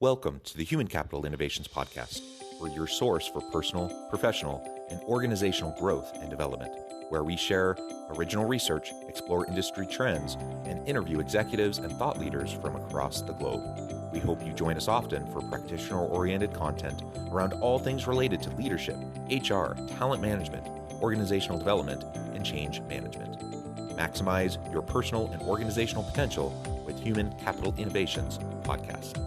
Welcome to the Human Capital Innovations Podcast. We're your source for personal, professional, and organizational growth and development, where we share original research, explore industry trends, and interview executives and thought leaders from across the globe. We hope you join us often for practitioner-oriented content around all things related to leadership, HR, talent management, organizational development, and change management. Maximize your personal and organizational potential with Human Capital Innovations Podcast.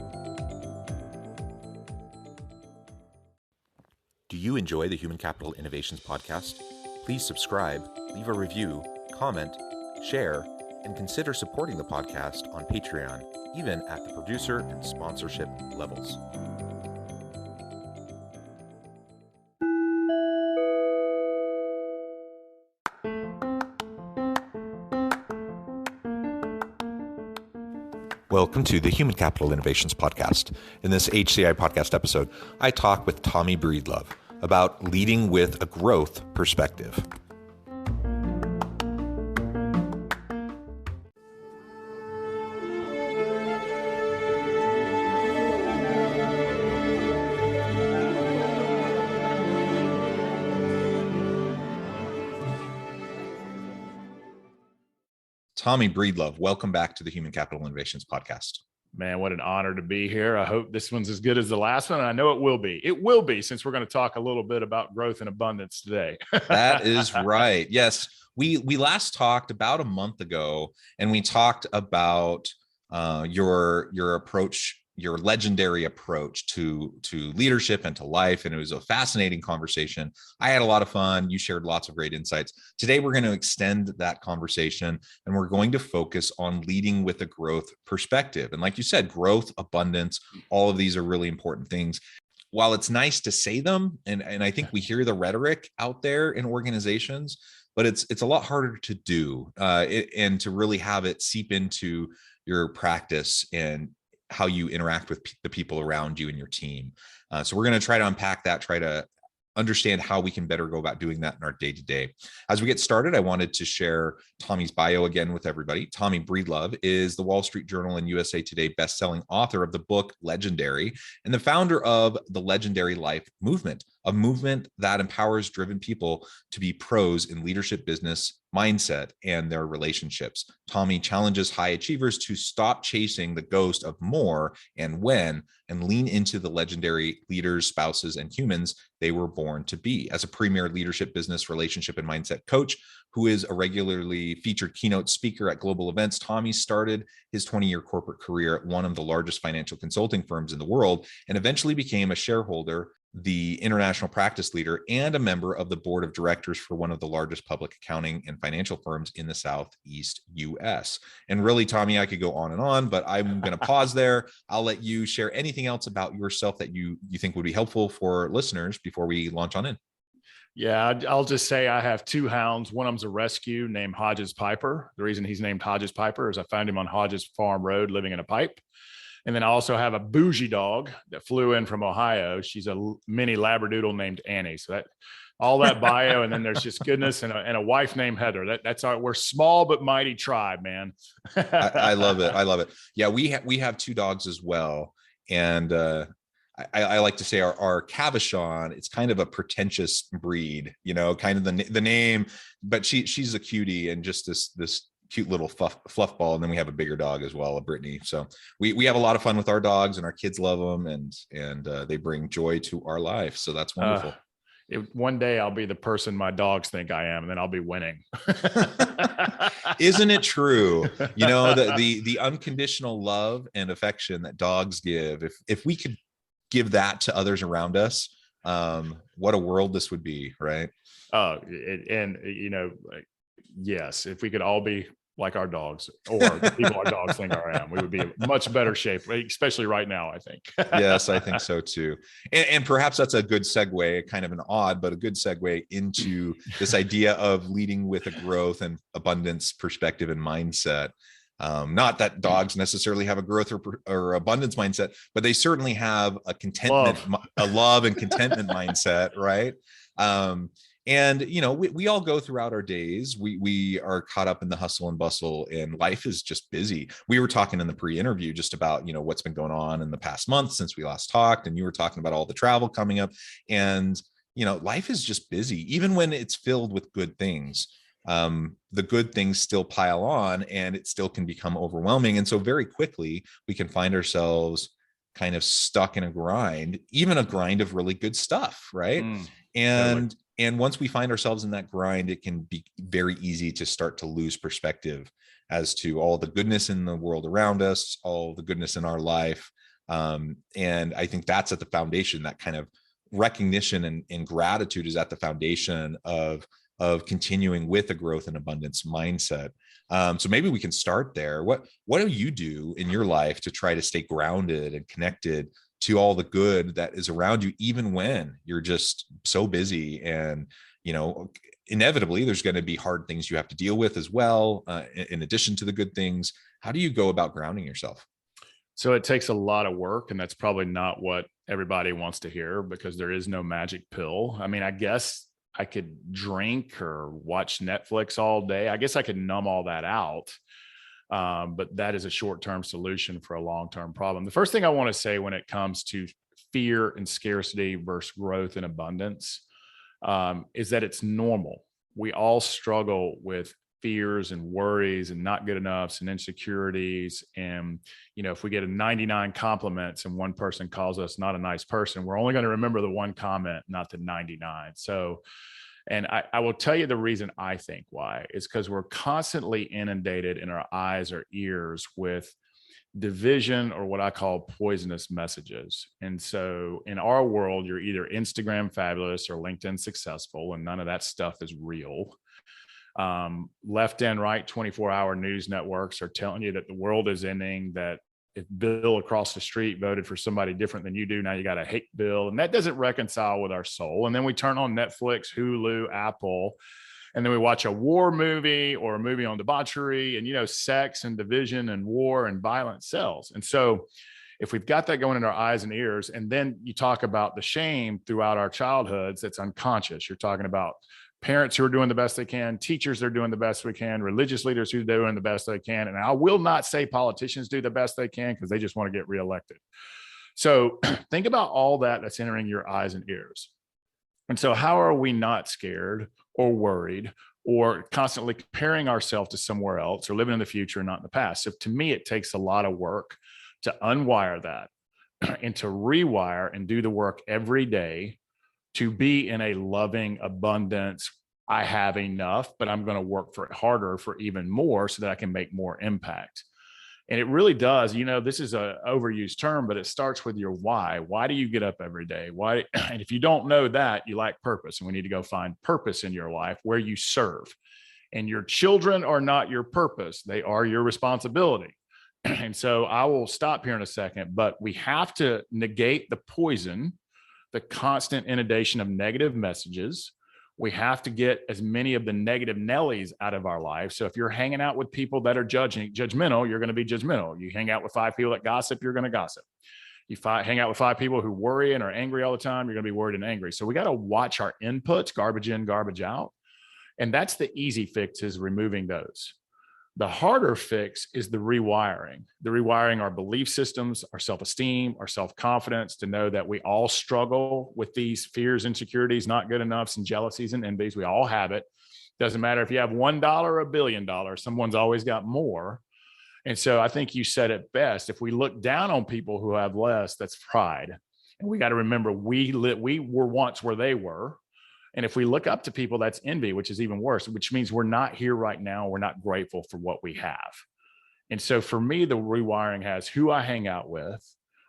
Do you enjoy the Human Capital Innovations Podcast? Please subscribe, leave a review, comment, share, and consider supporting the podcast on Patreon, even at the producer and sponsorship levels. Welcome to the Human Capital Innovations Podcast. In this HCI podcast episode, I talk with Tommy Breedlove about leading with a growth perspective. Tommy Breedlove, welcome back to the Human Capital Innovations Podcast. Man, what an honor to be here. I hope this one's as good as the last one. And I know it will be. It will be, since we're going to talk a little bit about growth and abundance today. That is right. Yes. We last talked about a month ago, and we talked about your approach, your legendary approach to leadership and to life. And it was a fascinating conversation. I had a lot of fun. You shared lots of great insights. Today, we're going to extend that conversation, and we're going to focus on leading with a growth perspective. And like you said, growth, abundance, all of these are really important things. While it's nice to say them, and I think we hear the rhetoric out there in organizations, but it's a lot harder to do and to really have it seep into your practice and how you interact with the people around you and your team. So we're going to try to unpack that, try to understand how we can better go about doing that in our day-to-day. As we get started, I wanted to share Tommy's bio again with everybody. Tommy Breedlove is the Wall Street Journal and USA Today best-selling author of the book Legendary and the founder of the Legendary Life Movement, a movement that empowers driven people to be pros in leadership, business, mindset, and their relationships. Tommy challenges high achievers to stop chasing the ghost of more and when, and lean into the legendary leaders, spouses, and humans they were born to be. As a premier leadership, business, relationship, and mindset coach who is a regularly featured keynote speaker at global events, Tommy started his 20-year corporate career at one of the largest financial consulting firms in the world and eventually became a shareholder, the international practice leader, and a member of the board of directors for one of the largest public accounting and financial firms in the Southeast US. And really, Tommy, I could go on, but I'm going to pause there. I'll let you share anything else about yourself that you think would be helpful for listeners before we launch on in. Yeah, I'll just say I have two hounds. One of them's a rescue named Hodges Piper. The reason he's named Hodges Piper is I found him on Hodges Farm Road living in a pipe. And then I also have a bougie dog that flew in from Ohio. She's a mini Labradoodle named Annie. So that all that bio, and then there's just goodness, and a wife named Heather. That's our, we're small but mighty tribe, man. I love it. I love it. Yeah, we have two dogs as well, and I like to say our Cavachon, it's kind of a pretentious breed, kind of the name, but she's a cutie and just this cute little fluff ball. And then we have a bigger dog as well, a Brittany. So we have a lot of fun with our dogs, and our kids love them, and they bring joy to our life. So that's wonderful. One day I'll be the person my dogs think I am, and then I'll be winning. Isn't it true? The unconditional love and affection that dogs give, if we could give that to others around us, what a world this would be, right? Yes, if we could all be like our dogs, or the people our dogs think I am, we would be in much better shape, especially right now, I think. Yes, I think so too. And perhaps that's a good segue, kind of an odd, but a good segue into this idea of leading with a growth and abundance perspective and mindset. Not that dogs necessarily have a growth or abundance mindset, but they certainly have a contentment, a love and contentment mindset, right? And we all go throughout our days. We are caught up in the hustle and bustle, and life is just busy. We were talking in the pre-interview just about what's been going on in the past month since we last talked, and you were talking about all the travel coming up. And life is just busy, even when it's filled with good things. The good things still pile on, and it still can become overwhelming. And so very quickly we can find ourselves kind of stuck in a grind, even a grind of really good stuff, right? And totally. and once we find ourselves in that grind, it can be very easy to start to lose perspective as to all the goodness in the world around us, all the goodness in our life. And I think that's at the foundation. That kind of recognition and gratitude is at the foundation of continuing with a growth and abundance mindset. So maybe we can start there. What do you do in your life to try to stay grounded and connected to all the good that is around you, even when you're just so busy? And inevitably there's going to be hard things you have to deal with as well, in addition to the good things. How do you go about grounding yourself? So it takes a lot of work, and that's probably not what everybody wants to hear, because there is no magic pill. I mean, I guess I could drink or watch Netflix all day. I guess I could numb all that out. But that is a short-term solution for a long-term problem. The first thing I want to say when it comes to fear and scarcity versus growth and abundance, is that it's normal. We all struggle with fears and worries and not good enoughs and insecurities. And, if we get a 99 compliments and one person calls us not a nice person, we're only going to remember the one comment, not the 99. So, and I will tell you the reason I think why is because we're constantly inundated in our eyes or ears with division, or what I call poisonous messages. And so in our world, you're either Instagram fabulous or LinkedIn successful, and none of that stuff is real. Left and right 24-hour news networks are telling you that the world is ending, that if Bill across the street voted for somebody different than you do, now you got to hate Bill. And that doesn't reconcile with our soul. And then we turn on Netflix, Hulu, Apple, and then we watch a war movie or a movie on debauchery, and, sex and division and war and violence sells. And so if we've got that going in our eyes and ears, and then you talk about the shame throughout our childhoods, that's unconscious. You're talking about parents who are doing the best they can, teachers that are doing the best we can, religious leaders who are doing the best they can. And I will not say politicians do the best they can, because they just want to get reelected. So think about all that's entering your eyes and ears. And so how are we not scared or worried or constantly comparing ourselves to somewhere else, or living in the future and not in the past? So to me, it takes a lot of work to unwire that and to rewire and do the work every day to be in a loving abundance. I have enough, but I'm going to work for it harder for even more so that I can make more impact. And it really does. This is an overused term, but it starts with your why. Why do you get up every day? Why? And if you don't know that, you lack purpose. And we need to go find purpose in your life where you serve. And your children are not your purpose. They are your responsibility. And so I will stop here in a second, but we have to negate the poison, the constant inundation of negative messages. We have to get as many of the negative Nellies out of our life. So if you're hanging out with people that are judgmental, you're going to be judgmental. You hang out with 5 people that gossip, you're going to gossip. You hang out with 5 people who worry and are angry all the time, you're going to be worried and angry. So we got to watch our inputs, garbage in, garbage out. And that's the easy fix, is removing those. The harder fix is the rewiring our belief systems, our self-esteem, our self-confidence, to know that we all struggle with these fears, insecurities, not good enoughs, and jealousies and envies. We all have it. Doesn't matter if you have $1 or $1 billion, someone's always got more. And so I think you said it best. If we look down on people who have less, that's pride. And we got to remember, we were once where they were. And if we look up to people, that's envy, which is even worse, which means we're not here right now. We're not grateful for what we have. And so for me, the rewiring has who I hang out with,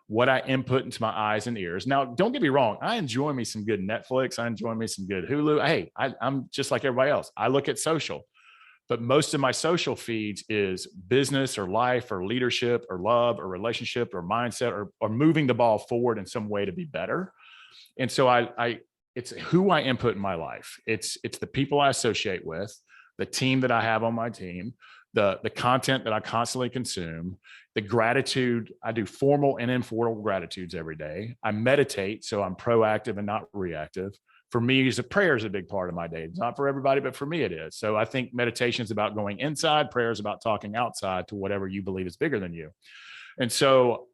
what I input into my eyes and ears. Now, don't get me wrong. I enjoy me some good Netflix. I enjoy me some good Hulu. Hey, I'm just like everybody else. I look at social, but most of my social feeds is business or life or leadership or love or relationship or mindset or moving the ball forward in some way to be better. And so it's who I input in my life. It's the people I associate with, the team that I have on my team, the content that I constantly consume, the gratitude. I do formal and informal gratitudes every day. I meditate, so I'm proactive and not reactive. For me, prayer is a big part of my day. It's not for everybody, but for me it is. So I think meditation is about going inside, prayer is about talking outside to whatever you believe is bigger than you. And so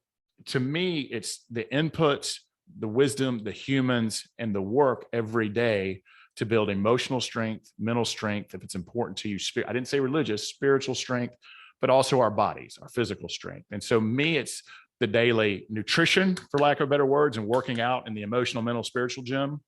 to me, it's the inputs, the wisdom, the humans, and the work every day to build emotional strength, mental strength, if it's important to you. I didn't say religious, spiritual strength, but also our bodies, our physical strength. And so me, it's the daily nutrition, for lack of better words, and working out in the emotional, mental, spiritual gym.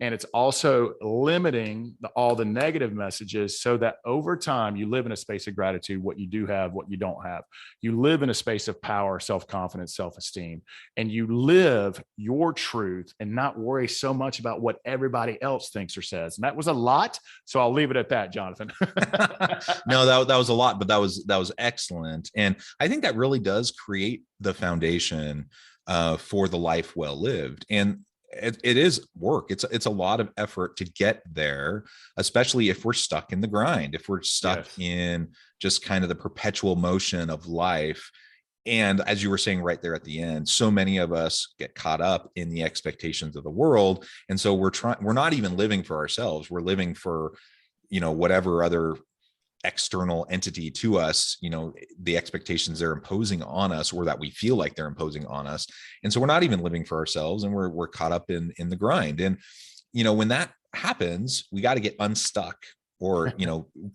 And it's also limiting all the negative messages so that over time you live in a space of gratitude, what you do have, what you don't have. You live in a space of power, self-confidence, self-esteem, and you live your truth and not worry so much about what everybody else thinks or says. And that was a lot. So I'll leave it at that, Jonathan. No, that was a lot, but that was excellent. And I think that really does create the foundation for the life well lived. And it is work. It's a lot of effort to get there, especially if we're stuck in the grind, if we're stuck in just kind of the perpetual motion of life. And as you were saying right there at the end, so many of us get caught up in the expectations of the world. And so we're not even living for ourselves. We're living for, whatever other external entity to us, the expectations they're imposing on us, or that we feel like they're imposing on us. And so we're not even living for ourselves, and we're caught up in the grind. And when that happens, we got to get unstuck, or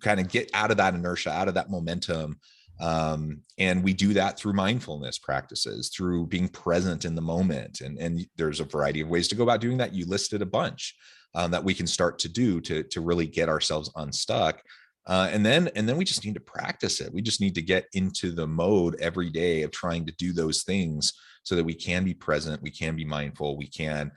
kind of get out of that inertia, out of that momentum. And we do that through mindfulness practices, through being present in the moment. And there's a variety of ways to go about doing that. You listed a bunch that we can start to do to really get ourselves unstuck. And then we just need to practice it. We just need to get into the mode every day of trying to do those things so that we can be present, we can be mindful, we can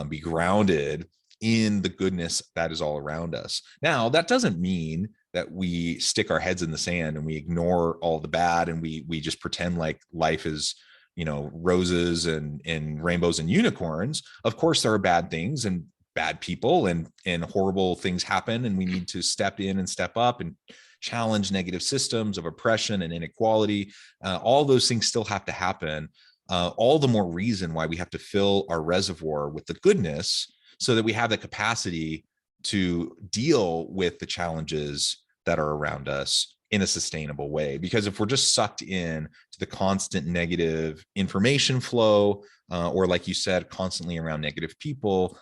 be grounded in the goodness that is all around us. Now, that doesn't mean that we stick our heads in the sand and we ignore all the bad and we just pretend like life is, roses and rainbows and unicorns. Of course, there are bad things and bad people and horrible things happen, and we need to step in and step up and challenge negative systems of oppression and inequality. All those things still have to happen. All the more reason why we have to fill our reservoir with the goodness so that we have the capacity to deal with the challenges that are around us in a sustainable way. Because if we're just sucked in to the constant negative information flow, or like you said, constantly around negative people,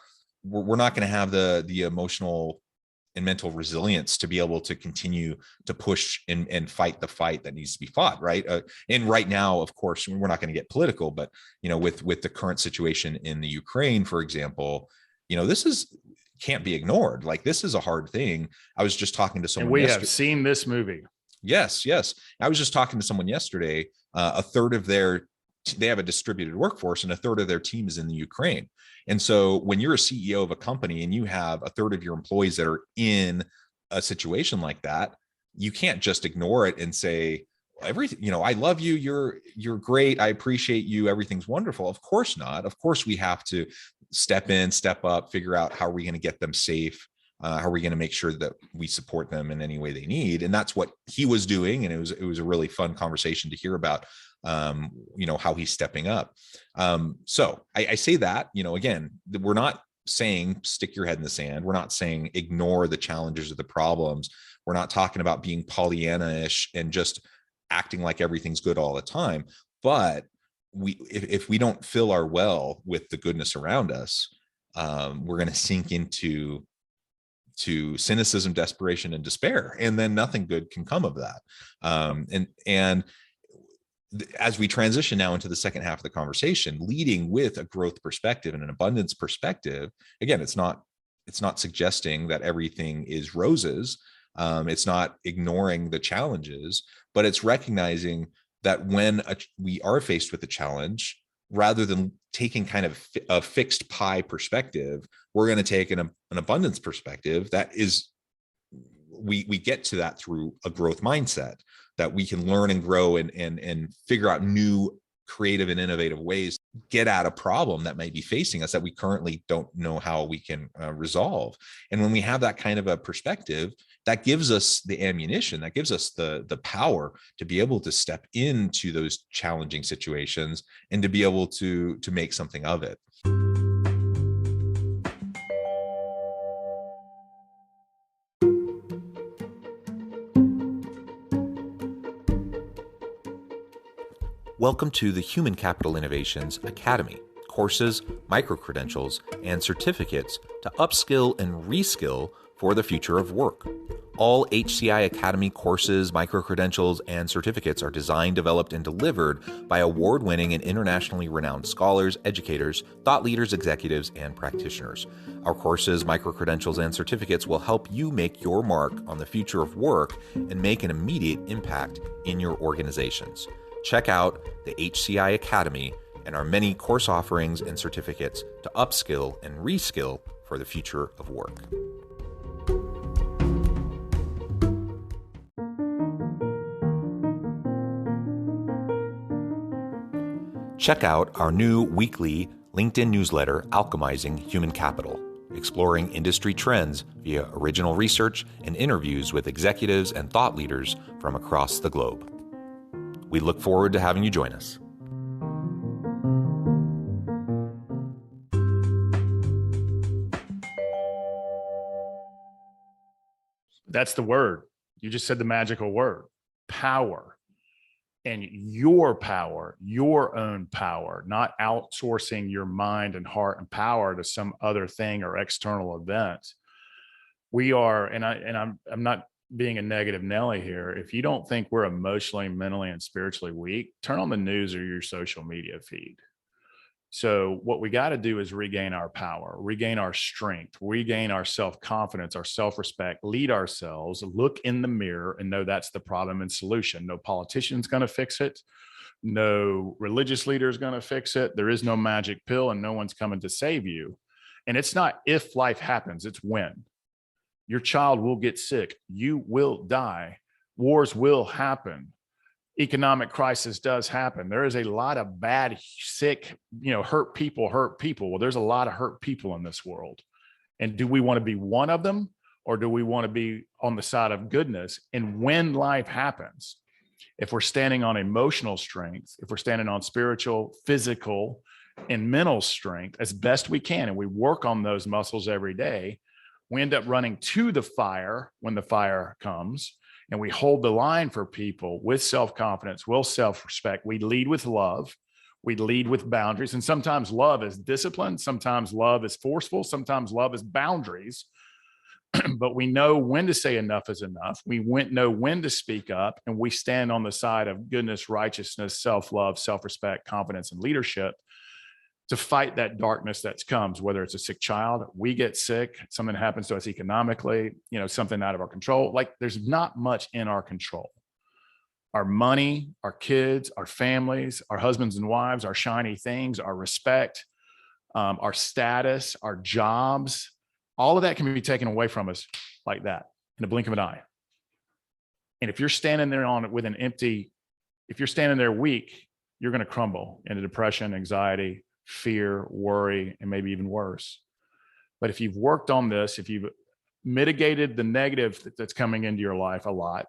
we're not going to have the emotional and mental resilience to be able to continue to push and fight the fight that needs to be fought, right? And right now, of course, we're not going to get political, but with the current situation in the Ukraine, for example, this can't be ignored. Like, this is a hard thing. I was just talking to someone. And we have seen this movie. Yes. I was just talking to someone yesterday. A third of they have a distributed workforce, and a third of their team is in the Ukraine. And so when you're a CEO of a company and you have a third of your employees that are in a situation like that, you can't just ignore it and say, everything, I love you, you're great, I appreciate you, everything's wonderful. Of course not. Of course we have to step in, step up, figure out how are we going to get them safe. How are we going to make sure that we support them in any way they need? And that's what he was doing. And it was a really fun conversation to hear about, how he's stepping up. So I say that, again, we're not saying stick your head in the sand. We're not saying ignore the challenges or the problems. We're not talking about being Pollyanna-ish and just acting like everything's good all the time. But if we don't fill our well with the goodness around us, we're going to sink into cynicism, desperation, and despair, and then nothing good can come of that. And as we transition now into the second half of the conversation, leading with a growth perspective and an abundance perspective, again, it's not suggesting that everything is roses. It's not ignoring the challenges, but it's recognizing that when we are faced with a challenge, rather than taking kind of a fixed pie perspective, we're going to take an abundance perspective. That is, we get to that through a growth mindset, that we can learn and grow and figure out new creative and innovative ways to get at a problem that might be facing us that we currently don't know how we can resolve. And when we have that kind of a perspective, that gives us the ammunition, that gives us the power to be able to step into those challenging situations and to be able to make something of it. Welcome to the Human Capital Innovations Academy. Courses, micro-credentials, and certificates to upskill and reskill for the future of work. All HCI Academy courses, micro-credentials, and certificates are designed, developed, and delivered by award-winning and internationally renowned scholars, educators, thought leaders, executives, and practitioners. Our courses, micro-credentials, and certificates will help you make your mark on the future of work and make an immediate impact in your organizations. Check out the HCI Academy and our many course offerings and certificates to upskill and reskill for the future of work. Check out our new weekly LinkedIn newsletter, Alchemizing Human Capital, exploring industry trends via original research and interviews with executives and thought leaders from across the globe. We look forward to having you join us. That's the word. You just said the magical word, power. And your power, your own power, not outsourcing your mind and heart and power to some other thing or external event. We are, and I'm not being a negative Nelly here. If you don't think we're emotionally, mentally, and spiritually weak, turn on the news or your social media feed. So what we got to do is regain our power, regain our strength, regain our self-confidence, our self-respect, lead ourselves, look in the mirror and know that's the problem and solution. No politician's going to fix it. No religious leader is going to fix it. There is no magic pill and no one's coming to save you. And it's not if life happens, it's when. Your child will get sick. You will die. Wars will happen. Economic crisis does happen. There is a lot of bad, sick, hurt people. Well, there's a lot of hurt people in this world. And do we want to be one of them, or do we want to be on the side of goodness? And when life happens, if we're standing on emotional strength, if we're standing on spiritual, physical, and mental strength as best we can, and we work on those muscles every day, we end up running to the fire when the fire comes. And we hold the line for people with self-confidence, with self-respect. We lead with love. We lead with boundaries. And sometimes love is discipline. Sometimes love is forceful. Sometimes love is boundaries. But we know when to say enough is enough. We know when to speak up. And we stand on the side of goodness, righteousness, self-love, self-respect, confidence, and leadership to fight that darkness that comes, whether it's a sick child, we get sick, something happens to us economically, something out of our control. Like there's not much in our control. Our money, our kids, our families, our husbands and wives, our shiny things, our respect, our status, our jobs, all of that can be taken away from us like that in a blink of an eye. And if you're standing there if you're standing there weak, you're going to crumble into depression, anxiety, fear, worry, and maybe even worse. But if you've worked on this, if you've mitigated the negative that's coming into your life a lot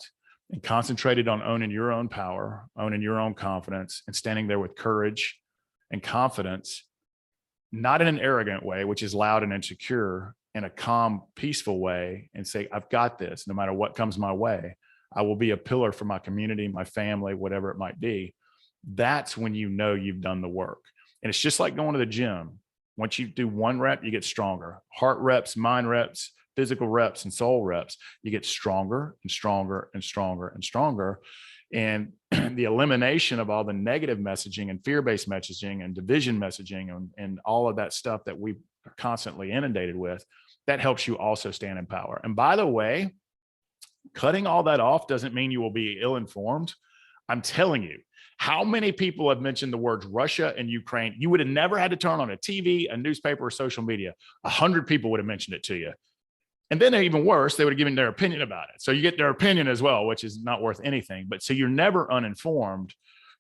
and concentrated on owning your own power, owning your own confidence, and standing there with courage and confidence, not in an arrogant way, which is loud and insecure, in a calm, peaceful way, and say, I've got this, no matter what comes my way. I will be a pillar for my community, my family, whatever it might be. That's when you know you've done the work. And it's just like going to the gym. Once you do one rep, you get stronger. Heart reps, mind reps, physical reps, and soul reps. You get stronger and stronger and stronger and stronger. And the elimination of all the negative messaging and fear-based messaging and division messaging and all of that stuff that we are constantly inundated with, that helps you also stand in power. And by the way, cutting all that off doesn't mean you will be ill-informed. I'm telling you, how many people have mentioned the words Russia and Ukraine? You would have never had to turn on a TV, a newspaper, or social media. 100 people would have mentioned it to you. And then even worse, they would have given their opinion about it. So you get their opinion as well, which is not worth anything. But so you're never uninformed.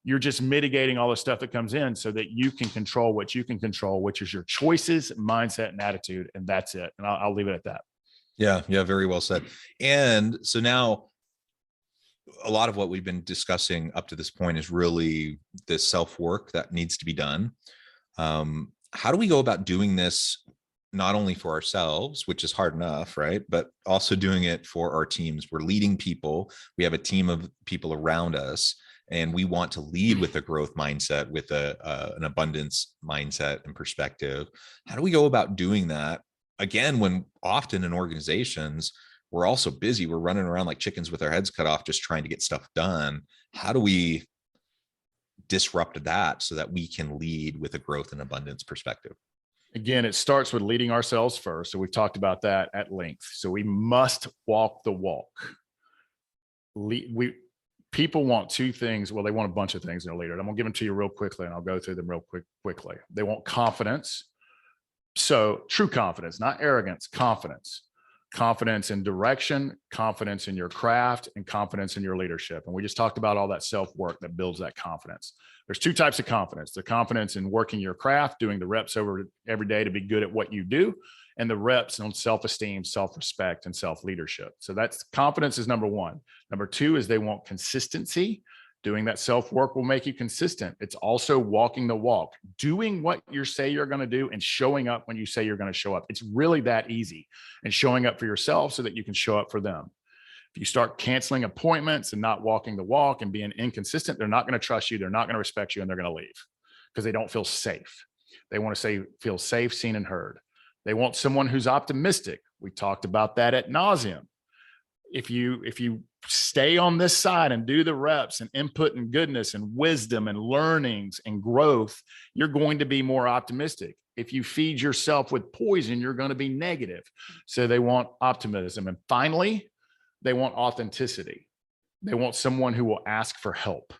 You're just mitigating all the stuff that comes in so that you can control what you can control, which is your choices, mindset, and attitude. And that's it. And I'll leave it at that. Yeah. Very well said. And so now, a lot of what we've been discussing up to this point is really the self-work that needs to be done. How do we go about doing this, not only for ourselves, which is hard enough, right? But also doing it for our teams. We're leading people. We have a team of people around us. and we want to lead with a growth mindset, with an abundance mindset and perspective. How do we go about doing that? Again, when often in organizations, we're also busy, we're running around like chickens with our heads cut off, just trying to get stuff done. How do we disrupt that so that we can lead with a growth and abundance perspective? Again, it starts with leading ourselves first. So we've talked about that at length. So we must walk the walk. People want two things. Well, they want a bunch of things in a leader. I'm gonna give them to you real quickly, and I'll go through them real quickly. They want confidence. So true confidence, not arrogance, confidence. Confidence in direction, confidence in your craft, and confidence in your leadership. And we just talked about all that self-work that builds that confidence. There's two types of confidence: the confidence in working your craft, doing the reps over every day to be good at what you do, and the reps on self-esteem, self-respect, and self-leadership. So that's confidence is number one. Number two is they want consistency. Doing that self-work will make you consistent. It's also walking the walk, doing what you say you're going to do and showing up when you say you're going to show up. It's really that easy. And showing up for yourself so that you can show up for them. If you start canceling appointments and not walking the walk and being inconsistent, they're not going to trust you. They're not going to respect you, and they're going to leave because they don't feel safe. They want to feel safe, seen, and heard. They want someone who's optimistic. We talked about that ad nauseum. If you stay on this side and do the reps and input and goodness and wisdom and learnings and growth, you're going to be more optimistic. If you feed yourself with poison, you're going to be negative. So they want optimism. And finally, they want authenticity. They want someone who will ask for help.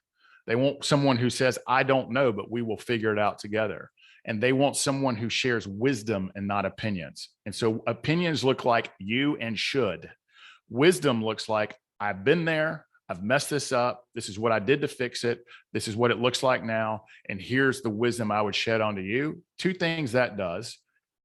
They want someone who says, I don't know, but we will figure it out together. And they want someone who shares wisdom and not opinions. And so opinions look like you and should. Wisdom looks like, I've been there, I've messed this up, this is what I did to fix it, this is what it looks like now, and here's the wisdom I would shed onto you. Two things that does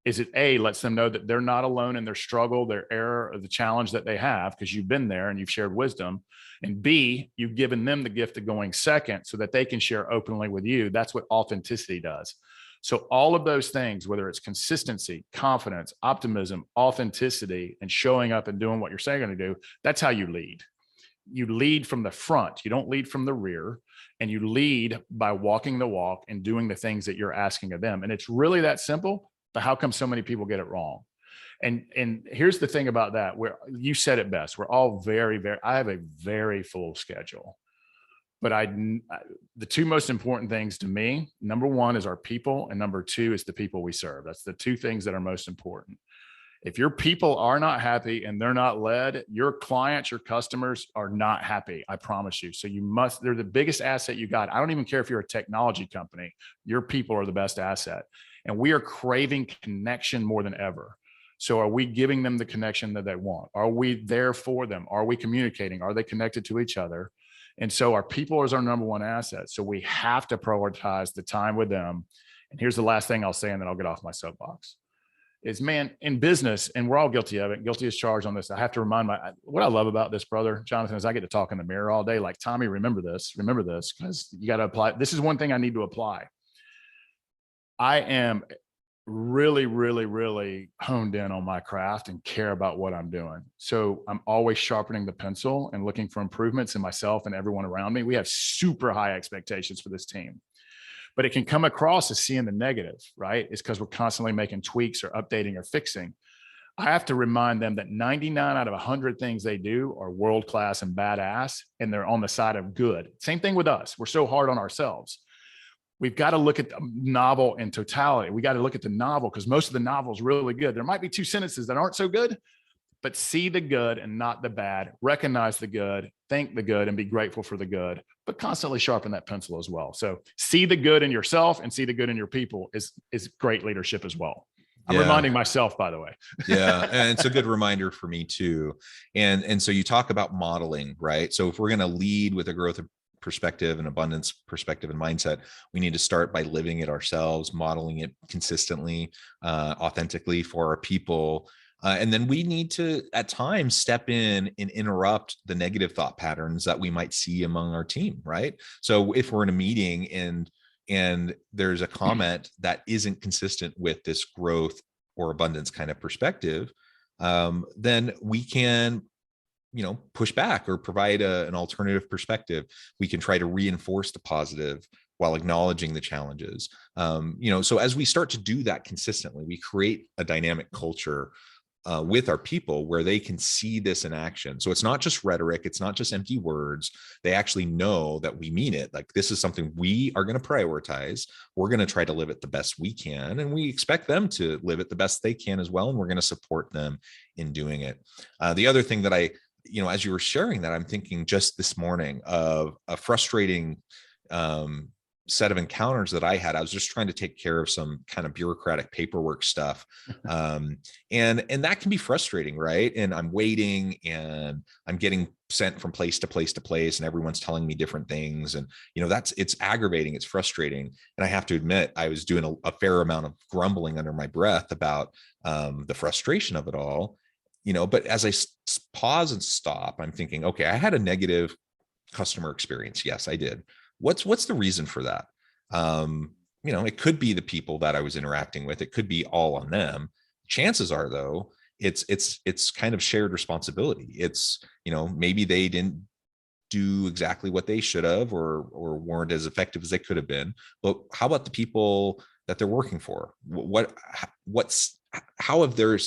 is it A, lets them know that they're not alone in their struggle, their error, or the challenge that they have, because you've been there and you've shared wisdom. And B, you've given them the gift of going second so that they can share openly with you. That's what authenticity does. So all of those things, whether it's consistency, confidence, optimism, authenticity, and showing up and doing what you're saying you're going to do, that's how you lead. You lead from the front. You don't lead from the rear. And you lead by walking the walk and doing the things that you're asking of them. And it's really that simple, but how come so many people get it wrong? And here's the thing about that, where you said it best. We're all I have a very full schedule. But the two most important things to me, number one is our people, and number two is the people we serve. That's the two things that are most important. If your people are not happy and they're not led, your clients, your customers are not happy. I promise you. So they're the biggest asset you got. I don't even care if you're a technology company, your people are the best asset. And we are craving connection more than ever. So are we giving them the connection that they want? Are we there for them? Are we communicating? Are they connected to each other? And so our people is our number one asset. So we have to prioritize the time with them. And here's the last thing I'll say, and then I'll get off my soapbox, is, man, in business, and we're all guilty of it, guilty as charged on this. I have to remind what I love about this, brother Jonathan, is I get to talk in the mirror all day. Like, Tommy, remember this, because you got to apply. This is one thing I need to apply. I am really, really, really honed in on my craft and care about what I'm doing. So I'm always sharpening the pencil and looking for improvements in myself and everyone around me. We have super high expectations for this team, but it can come across as seeing the negative, right? It's because we're constantly making tweaks or updating or fixing. I have to remind them that 99 out of 100 things they do are world-class and badass, and they're on the side of good. Same thing with us. We're so hard on ourselves. We've got to look at the novel in totality. We got to look at the novel, because most of the novel is really good. There might be two sentences that aren't so good, but see the good and not the bad. Recognize the good, think the good, and be grateful for the good, but constantly sharpen that pencil as well. So see the good in yourself and see the good in your people is great leadership as well. I'm reminding myself, by the way. Yeah. And it's a good reminder for me too. And so you talk about modeling, right? So if we're going to lead with a growth perspective and abundance perspective and mindset, we need to start by living it ourselves, modeling it consistently, authentically for our people. And then we need to, at times, step in and interrupt the negative thought patterns that we might see among our team, right? So if we're in a meeting and there's a comment that isn't consistent with this growth or abundance kind of perspective, then we can push back or provide an alternative perspective. We can try to reinforce the positive while acknowledging the challenges. So as we start to do that consistently, we create a dynamic culture with our people where they can see this in action. So it's not just rhetoric, it's not just empty words. They actually know that we mean it. Like, this is something we are going to prioritize. We're going to try to live it the best we can, and we expect them to live it the best they can as well. And we're going to support them in doing it. The other thing that as you were sharing that, I'm thinking just this morning of a frustrating set of encounters that I had. I was just trying to take care of some kind of bureaucratic paperwork stuff. And that can be frustrating, right? And I'm waiting and I'm getting sent from place to place to place, and everyone's telling me different things. And, it's aggravating, it's frustrating. And I have to admit, I was doing a fair amount of grumbling under my breath about the frustration of it all, but as I pause and stop, I'm thinking, okay, I had a negative customer experience. Yes, I did. What's the reason for that? It could be the people that I was interacting with. It could be all on them. Chances are, though, it's kind of shared responsibility. It's, maybe they didn't do exactly what they should have, or weren't as effective as they could have been. But how about the people that they're working for? How have their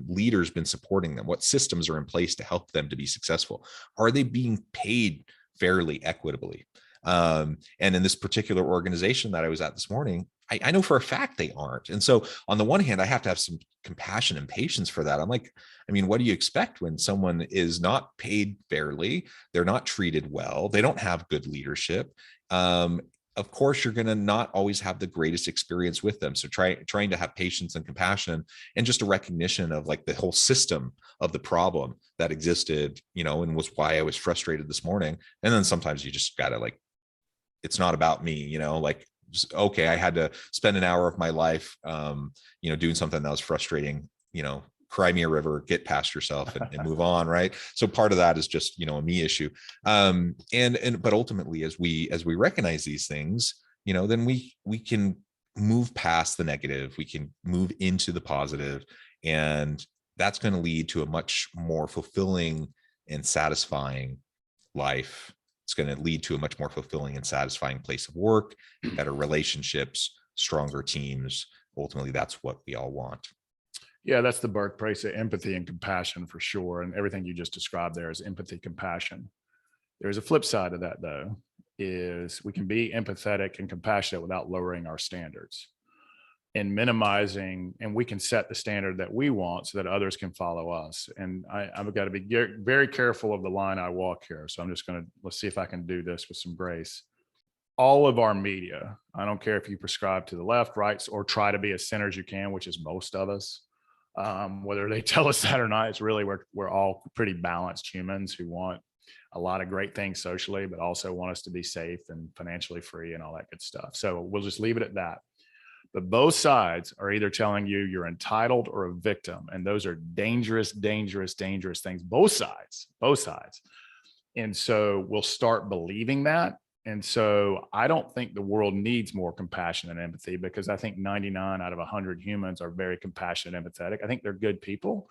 leaders been supporting them? What systems are in place to help them to be successful? Are they being paid fairly, equitably? And in this particular organization that I was at this morning, I know for a fact they aren't. And so on the one hand, I have to have some compassion and patience for that. I'm like, what do you expect when someone is not paid fairly? They're not treated well. They don't have good leadership. Of course, you're going to not always have the greatest experience with them. So trying to have patience and compassion, and just a recognition of like the whole system of the problem that existed, and was why I was frustrated this morning. And then sometimes you just got to it's not about me, okay, I had to spend an hour of my life, doing something that was frustrating, cry me a river, get past yourself and move on. Right. So part of that is just, a me issue. But ultimately, as we recognize these things, then we can move past the negative, we can move into the positive, and that's going to lead to a much more fulfilling and satisfying life. It's going to lead to a much more fulfilling and satisfying place of work, better relationships, stronger teams. Ultimately, that's what we all want. Yeah, that's the birthplace of empathy and compassion for sure. And everything you just described there is empathy, compassion. There's a flip side of that, though, is we can be empathetic and compassionate without lowering our standards and minimizing, and we can set the standard that we want so that others can follow us. And I've got to be very careful of the line I walk here. So let's see if I can do this with some grace. All of our media, I don't care if you prescribe to the left, right, or try to be as center as you can, which is most of us, whether they tell us that or not, it's really, we're all pretty balanced humans who want a lot of great things socially, but also want us to be safe and financially free and all that good stuff. So we'll just leave it at that. But both sides are either telling you you're entitled or a victim. And those are dangerous, dangerous, dangerous things. Both sides. And so we'll start believing that. And so I don't think the world needs more compassion and empathy, because I think 99 out of 100 humans are very compassionate and empathetic. I think they're good people,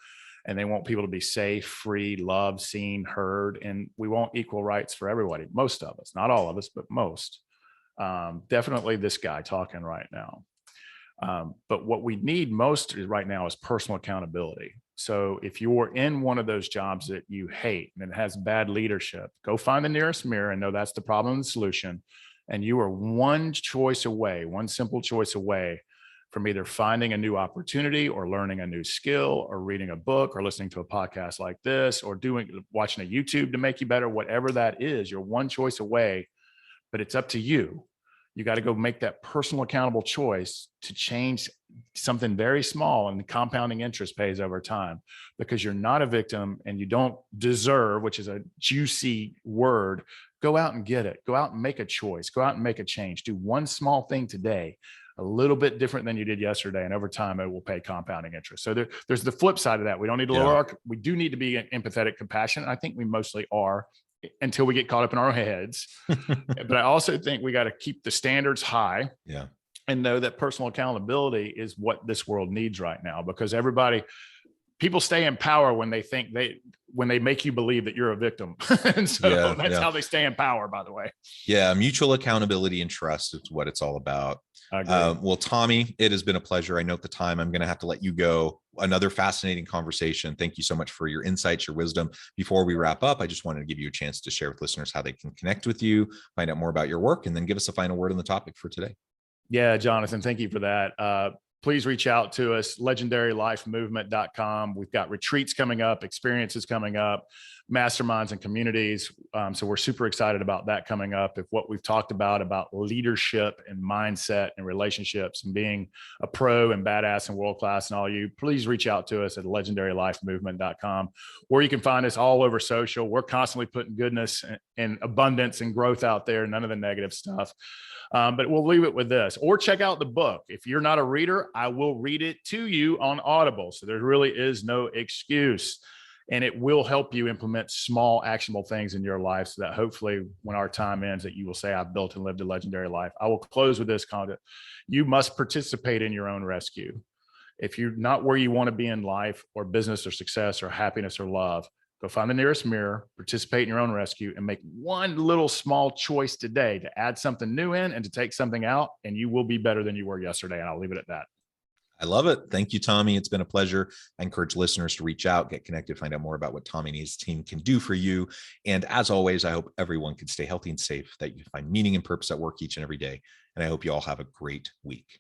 and they want people to be safe, free, loved, seen, heard. And we want equal rights for everybody. Most of us, not all of us, but most. Definitely this guy talking right now. But what we need most right now is personal accountability. So if you're in one of those jobs that you hate and it has bad leadership, go find the nearest mirror and know that's the problem and the solution. And you are one simple choice away from either finding a new opportunity or learning a new skill or reading a book or listening to a podcast like this or watching a YouTube to make you better, whatever that is. You're one choice away, but it's up to you. You got to go make that personal accountable choice to change something very small, and the compounding interest pays over time, because you're not a victim and you don't deserve, which is a juicy word. Go out and get it. Go out and make a choice. Go out and make a change. Do one small thing today, a little bit different than you did yesterday, and over time it will pay compounding interest. So there's the flip side of that. We don't need to lower we do need to be empathetic, compassionate. I think we mostly are, until we get caught up in our heads. But I also think we got to keep the standards high, and know that personal accountability is what this world needs right now, because people stay in power when they think when they make you believe that you're a victim. And so that's how they stay in power, by the way. Yeah. Mutual accountability and trust is what it's all about. Well, Tommy, it has been a pleasure. I know at the time I'm going to have to let you go. Another fascinating conversation. Thank you so much for your insights, your wisdom. Before we wrap up, I just wanted to give you a chance to share with listeners how they can connect with you, find out more about your work, and then give us a final word on the topic for today. Yeah, Jonathan, thank you for that. Please reach out to us, legendarylifemovement.com. We've got retreats coming up, experiences coming up, masterminds and communities. So we're super excited about that coming up. If what we've talked about leadership and mindset and relationships and being a pro and badass and world-class and all you, please reach out to us at legendarylifemovement.com, where you can find us all over social. We're constantly putting goodness and abundance and growth out there, none of the negative stuff. But we'll leave it with this, or check out the book. If you're not a reader, I will read it to you on Audible. So there really is no excuse, and it will help you implement small actionable things in your life so that hopefully when our time ends that you will say, I've built and lived a legendary life. I will close with this comment. You must participate in your own rescue. If you're not where you want to be in life or business or success or happiness or love, go find the nearest mirror, participate in your own rescue, and make one little small choice today to add something new in and to take something out, and you will be better than you were yesterday. And I'll leave it at that. I love it. Thank you, Tommy. It's been a pleasure. I encourage listeners to reach out, get connected, find out more about what Tommy and his team can do for you. And as always, I hope everyone can stay healthy and safe, that you find meaning and purpose at work each and every day. And I hope you all have a great week.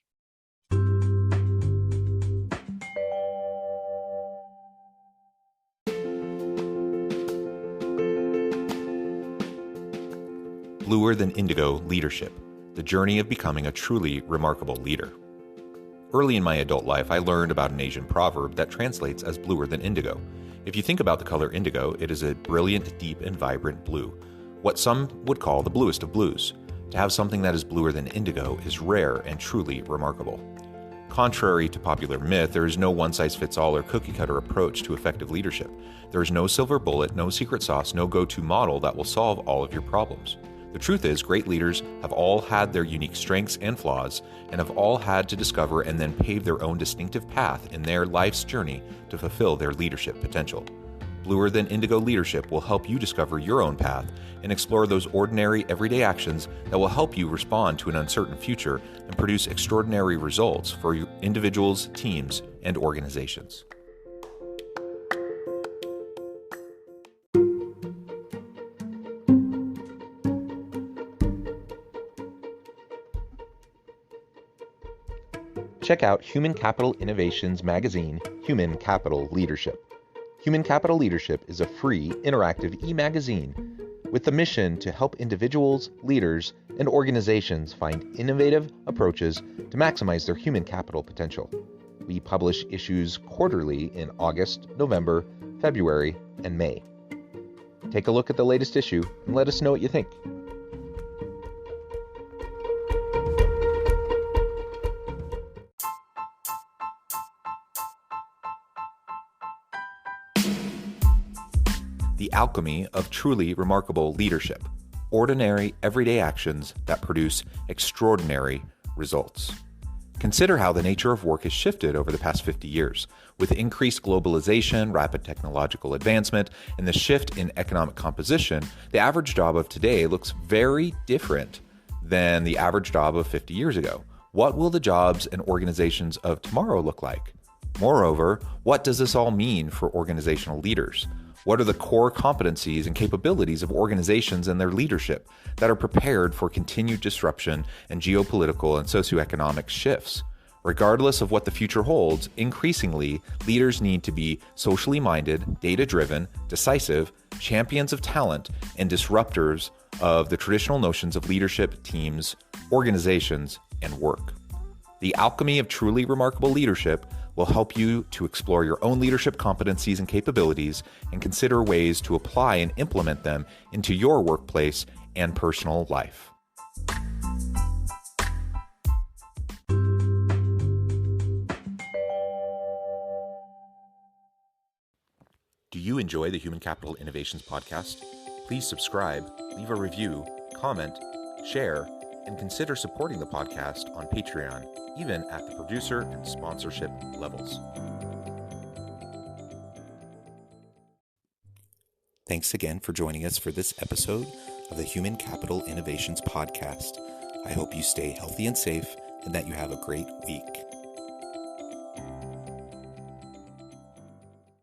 Bluer Than Indigo Leadership, the journey of becoming a truly remarkable leader. Early in my adult life, I learned about an Asian proverb that translates as bluer than indigo. If you think about the color indigo, it is a brilliant, deep, and vibrant blue, what some would call the bluest of blues. To have something that is bluer than indigo is rare and truly remarkable. Contrary to popular myth, there is no one-size-fits-all or cookie-cutter approach to effective leadership. There is no silver bullet, no secret sauce, no go-to model that will solve all of your problems. The truth is, great leaders have all had their unique strengths and flaws, and have all had to discover and then pave their own distinctive path in their life's journey to fulfill their leadership potential. Bluer Than Indigo Leadership will help you discover your own path and explore those ordinary, everyday actions that will help you respond to an uncertain future and produce extraordinary results for individuals, teams, and organizations. Check out Human Capital Innovations magazine, Human Capital Leadership. Human Capital Leadership is a free, interactive e-magazine with the mission to help individuals, leaders, and organizations find innovative approaches to maximize their human capital potential. We publish issues quarterly in August, November, February, and May. Take a look at the latest issue and let us know what you think. The alchemy of truly remarkable leadership. Ordinary, everyday actions that produce extraordinary results. Consider how the nature of work has shifted over the past 50 years. With increased globalization, rapid technological advancement, and the shift in economic composition, the average job of today looks very different than the average job of 50 years ago. What will the jobs and organizations of tomorrow look like? Moreover, what does this all mean for organizational leaders? What are the core competencies and capabilities of organizations and their leadership that are prepared for continued disruption and geopolitical and socioeconomic shifts? Regardless of what the future holds, increasingly, leaders need to be socially minded, data-driven, decisive, champions of talent, and disruptors of the traditional notions of leadership, teams, organizations, and work. The alchemy of truly remarkable leadership will help you to explore your own leadership competencies and capabilities and consider ways to apply and implement them into your workplace and personal life. Do you enjoy the Human Capital Innovations podcast? Please subscribe, leave a review, comment, share, and consider supporting the podcast on Patreon, even at the producer and sponsorship levels. Thanks again for joining us for this episode of the Human Capital Innovations Podcast. I hope you stay healthy and safe and that you have a great week.